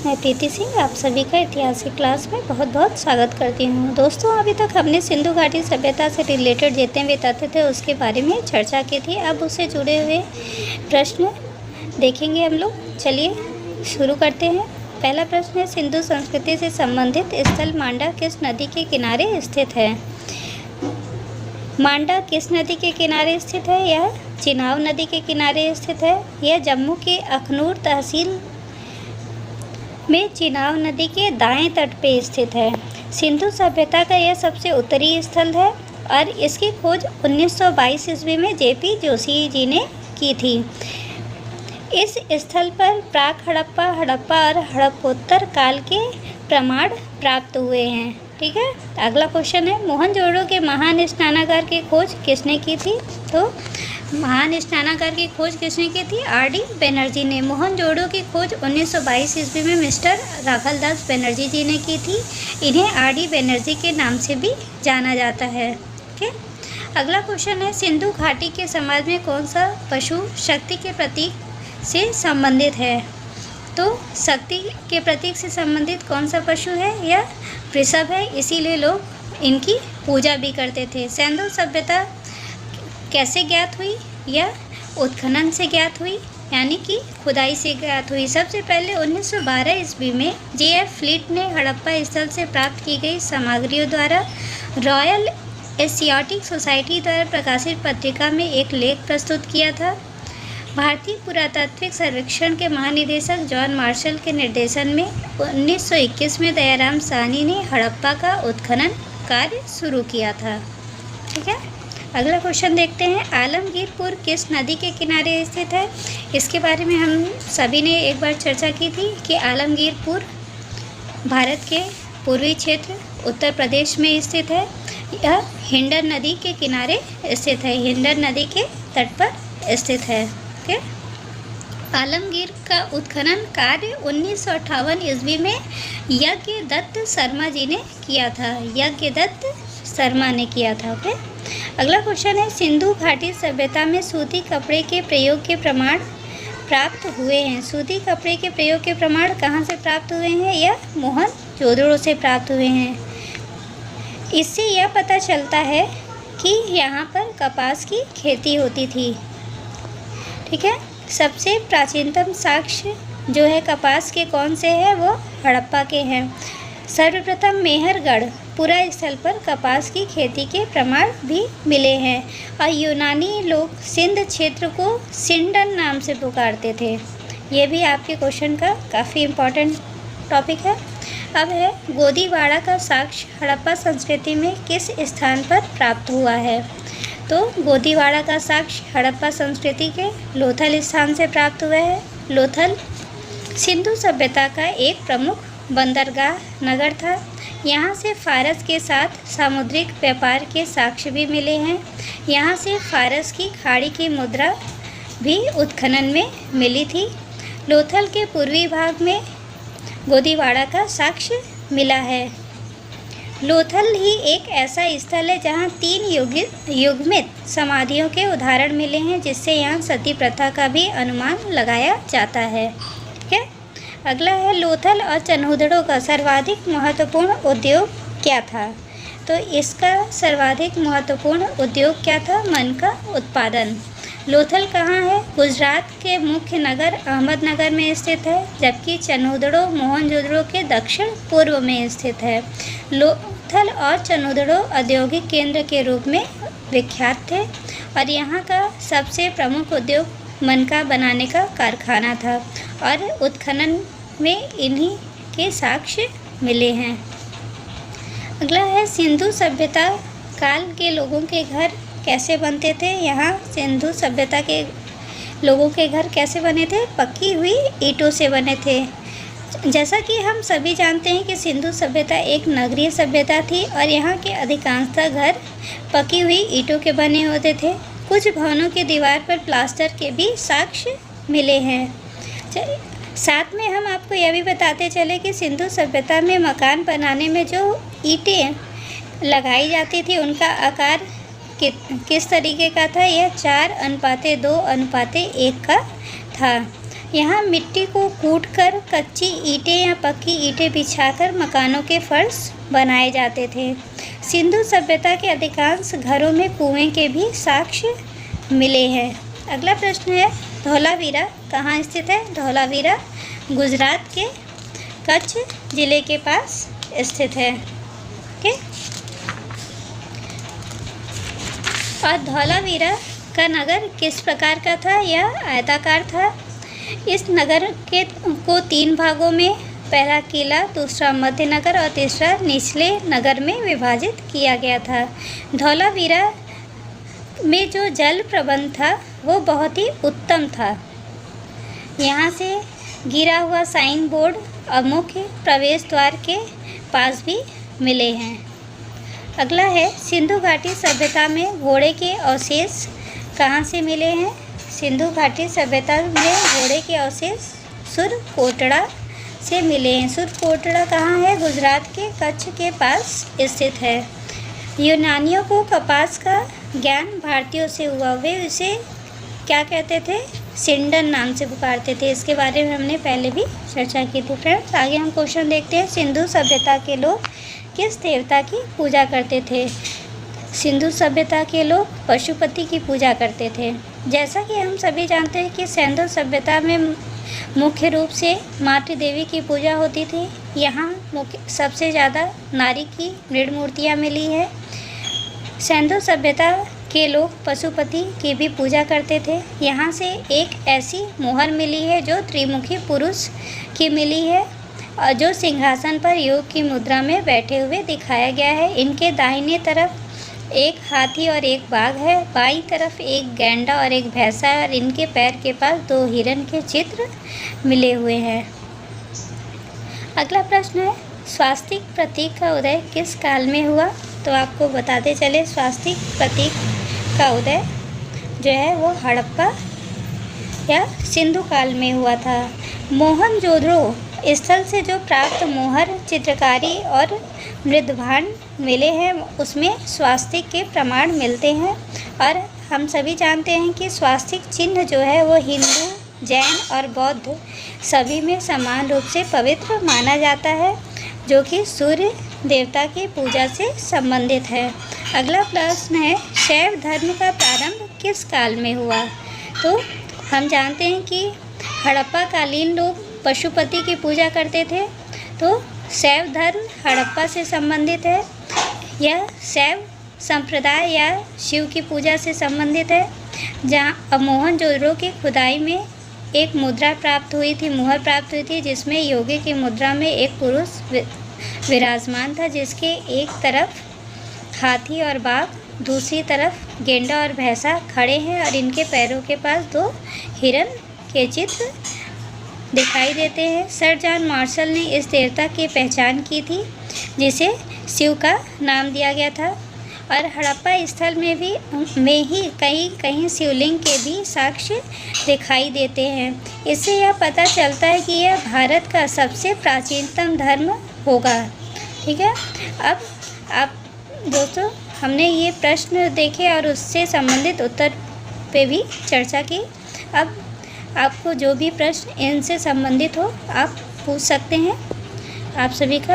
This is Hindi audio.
मैं प्रीति सिंह आप सभी का इतिहास की क्लास में बहुत बहुत स्वागत करती हूँ। दोस्तों, अभी तक हमने सिंधु घाटी सभ्यता से रिलेटेड जितने भी तथ्य थे उसके बारे में चर्चा की थी। अब उससे जुड़े हुए प्रश्न देखेंगे हम लोग। चलिए शुरू करते हैं। पहला प्रश्न है, सिंधु संस्कृति से संबंधित स्थल मांडा किस नदी के किनारे स्थित है? मांडा किस नदी के किनारे स्थित है? यह चिनाब नदी के किनारे स्थित है। यह जम्मू के अखनूर तहसील में चिनाब नदी के दाएं तट पे स्थित है। सिंधु सभ्यता का यह सबसे उत्तरी स्थल है और इसकी खोज 1922 ईस्वी में जेपी जोशी जी ने की थी। इस स्थल पर प्राक हड़प्पा, हड़प्पा और हड़प्पोत्तर काल के प्रमाण प्राप्त हुए हैं। ठीक है। अगला क्वेश्चन है, मोहनजोदड़ो के महान स्नानागार की खोज किसने की थी? तो महान स्नानागार की खोज किसने की थी? आर.डी. बनर्जी ने। मोहनजोदड़ो की खोज 1922 ईस्वी में मिस्टर राखलदास बनर्जी जी ने की थी। इन्हें आर.डी. बनर्जी के नाम से भी जाना जाता है। ठीक है। अगला क्वेश्चन है, सिंधु घाटी के समाज में कौन सा पशु शक्ति के प्रतीक से संबंधित है? तो शक्ति के प्रतीक से संबंधित कौन सा पशु है? यह वृषभ है, इसीलिए लोग इनकी पूजा भी करते थे। सिंधु सभ्यता कैसे ज्ञात हुई? यह उत्खनन से ज्ञात हुई, यानी कि खुदाई से ज्ञात हुई। सबसे पहले 1912 ईस्वी में जे.एफ. फ्लीट ने हड़प्पा स्थल से प्राप्त की गई सामग्रियों द्वारा रॉयल एशियाटिक सोसाइटी द्वारा प्रकाशित पत्रिका में एक लेख प्रस्तुत किया था। भारतीय पुरातात्विक सर्वेक्षण के महानिदेशक जॉन मार्शल के निर्देशन में 1921 में दयाराम साहनी ने हड़प्पा का उत्खनन कार्य शुरू किया था। ठीक है। अगला क्वेश्चन देखते हैं, आलमगीरपुर किस नदी के किनारे स्थित है? इसके बारे में हम सभी ने एक बार चर्चा की थी कि आलमगीरपुर भारत के पूर्वी क्षेत्र उत्तर प्रदेश में स्थित है। यह हिंडन नदी के किनारे स्थित है, हिंडन नदी के तट पर स्थित है। ओके। आलमगीर का उत्खनन कार्य 1958 ईस्वी में यज्ञदत्त शर्मा जी ने किया था। यज्ञदत्त शर्मा ने किया था। ओके। अगला क्वेश्चन है, सिंधु घाटी सभ्यता में सूती कपड़े के प्रयोग के प्रमाण प्राप्त हुए हैं। सूती कपड़े के प्रयोग के प्रमाण कहाँ से प्राप्त हुए हैं? यह मोहनजोदड़ो से प्राप्त हुए हैं। इससे यह पता चलता है कि यहाँ पर कपास की खेती होती थी। ठीक है। सबसे प्राचीनतम साक्ष्य जो है कपास के कौन से हैं? वो हड़प्पा के हैं। सर्वप्रथम मेहरगढ़ पुरा स्थल पर कपास की खेती के प्रमाण भी मिले हैं और यूनानी लोग सिंध क्षेत्र को सिंडन नाम से पुकारते थे। ये भी आपके क्वेश्चन का काफ़ी इम्पोर्टेंट टॉपिक है। अब है, गोदीवाड़ा का साक्ष्य हड़प्पा संस्कृति में किस स्थान पर प्राप्त हुआ है? तो गोदीवाड़ा का साक्ष्य हड़प्पा संस्कृति के लोथल स्थान से प्राप्त हुआ है। लोथल सिंधु सभ्यता का एक प्रमुख बंदरगाह नगर था। यहाँ से फारस के साथ सामुद्रिक व्यापार के साक्ष्य भी मिले हैं। यहाँ से फारस की खाड़ी की मुद्रा भी उत्खनन में मिली थी। लोथल के पूर्वी भाग में गोदीवाड़ा का साक्ष्य मिला है। लोथल ही एक ऐसा स्थल है जहाँ 3 युग्मित समाधियों के उदाहरण मिले हैं, जिससे यहाँ सती प्रथा का भी अनुमान लगाया जाता है। ठीक है। अगला है, लोथल और चन्हूदड़ो का सर्वाधिक महत्वपूर्ण उद्योग क्या था? तो इसका सर्वाधिक महत्वपूर्ण उद्योग क्या था? मन का उत्पादन। लोथल कहाँ है? गुजरात के मुख्य नगर अहमदनगर में स्थित है, जबकि चन्हूदड़ो मोहनजोदड़ो के दक्षिण पूर्व में स्थित है। लोथल और चन्हूदड़ो औद्योगिक केंद्र के रूप में विख्यात थे और यहाँ का सबसे प्रमुख उद्योग मनका बनाने का कारखाना था और उत्खनन में इन्हीं के साक्ष्य मिले हैं। अगला है, सिंधु सभ्यता काल के लोगों के घर कैसे बनते थे? यहाँ सिंधु सभ्यता के लोगों के घर कैसे बने थे? पक्की हुई ईंटों से बने थे। जैसा कि हम सभी जानते हैं कि सिंधु सभ्यता एक नगरीय सभ्यता थी और यहाँ के अधिकांशतः घर पकी हुई ईंटों के बने होते थे। कुछ भवनों की दीवार पर प्लास्टर के भी साक्ष्य मिले हैं। साथ में हम आपको यह भी बताते चले कि सिंधु सभ्यता में मकान बनाने में जो ईंटें लगाई जाती थी उनका आकार किस तरीके का था? यह 4:2:1 का था। यहाँ मिट्टी को कूटकर कच्ची ईंटें या पक्की ईंटें बिछाकर मकानों के फर्श बनाए जाते थे। सिंधु सभ्यता के अधिकांश घरों में कुएं के भी साक्ष्य मिले हैं। अगला प्रश्न है, धौलावीरा कहाँ स्थित है? धौलावीरा गुजरात के कच्छ जिले के पास स्थित है। ओके। और धौलावीरा का नगर किस प्रकार का था? यह आयताकार था। इस नगर को 3 भागों में, पहला किला, दूसरा मध्य नगर और तीसरा निचले नगर में विभाजित किया गया था। धौलावीरा में जो जल प्रबंध था वो बहुत ही उत्तम था। यहाँ से गिरा हुआ साइन बोर्ड और मुख्य प्रवेश द्वार के पास भी मिले हैं। अगला है, सिंधु घाटी सभ्यता में घोड़े के अवशेष कहाँ से मिले हैं? सिंधु घाटी सभ्यता में घोड़े के अवशेष सुरकोटड़ा से मिले हैं। सुरकोटड़ा कहाँ है? गुजरात के कच्छ के पास स्थित है। यूनानियों को कपास का ज्ञान भारतीयों से हुआ। वे इसे क्या कहते थे? सिंडन नाम से पुकारते थे। इसके बारे में हमने पहले भी चर्चा की थी। फ्रेंड्स, आगे हम क्वेश्चन देखते हैं। सिंधु सभ्यता के लोग किस देवता की पूजा करते थे? सिंधु सभ्यता के लोग पशुपति की पूजा करते थे। जैसा कि हम सभी जानते हैं कि सिंधु सभ्यता में मुख्य रूप से मातृ देवी की पूजा होती थी। यहाँ सबसे ज़्यादा नारी की मृण मूर्तियाँ मिली है। सिंधु सभ्यता के लोग पशुपति की भी पूजा करते थे। यहाँ से एक ऐसी मोहर मिली है जो त्रिमुखी पुरुष की मिली है और जो सिंहासन पर योग की मुद्रा में बैठे हुए दिखाया गया है। इनके दाहिने तरफ एक हाथी और एक बाघ है, बाईं तरफ एक गैंडा और एक भैंसा है और इनके पैर के पास 2 हिरण के चित्र मिले हुए हैं। अगला प्रश्न है, स्वास्तिक प्रतीक का उदय किस काल में हुआ? तो आपको बताते चले, स्वास्तिक प्रतीक का उदय जो है वो हड़प्पा या सिंधु काल में हुआ था। मोहनजोदड़ो स्थल से जो प्राप्त मोहर, चित्रकारी और मृदभांड मिले हैं उसमें स्वास्तिक के प्रमाण मिलते हैं। और हम सभी जानते हैं कि स्वास्तिक चिन्ह जो है वो हिंदू, जैन और बौद्ध सभी में समान रूप से पवित्र माना जाता है, जो कि सूर्य देवता की पूजा से संबंधित है। अगला प्रश्न है, शैव धर्म का प्रारंभ किस काल में हुआ? तो हम जानते हैं कि हड़प्पा कालीन लोग पशुपति की पूजा करते थे, तो शैव धर्म हड़प्पा से संबंधित है। यह शैव संप्रदाय या शिव की पूजा से संबंधित है। जहाँ मोहनजोदड़ो की खुदाई में एक मुद्रा प्राप्त हुई थी, मुहर प्राप्त हुई थी, जिसमें योगी की मुद्रा में एक पुरुष विराजमान था, जिसके एक तरफ हाथी और बाघ, दूसरी तरफ गेंडा और भैंसा खड़े हैं और इनके पैरों के पास 2 हिरण के चित्र दिखाई देते हैं। सर जॉन मार्शल ने इस देवता की पहचान की थी, जिसे शिव का नाम दिया गया था। और हड़प्पा स्थल में ही कहीं शिवलिंग के भी साक्ष्य दिखाई देते हैं। इससे यह पता चलता है कि यह भारत का सबसे प्राचीनतम धर्म होगा। ठीक है, अब आप दोस्तों हमने ये प्रश्न देखे और उससे संबंधित उत्तर पे भी चर्चा की। अब आपको जो भी प्रश्न इनसे संबंधित हो आप पूछ सकते हैं। आप सभी का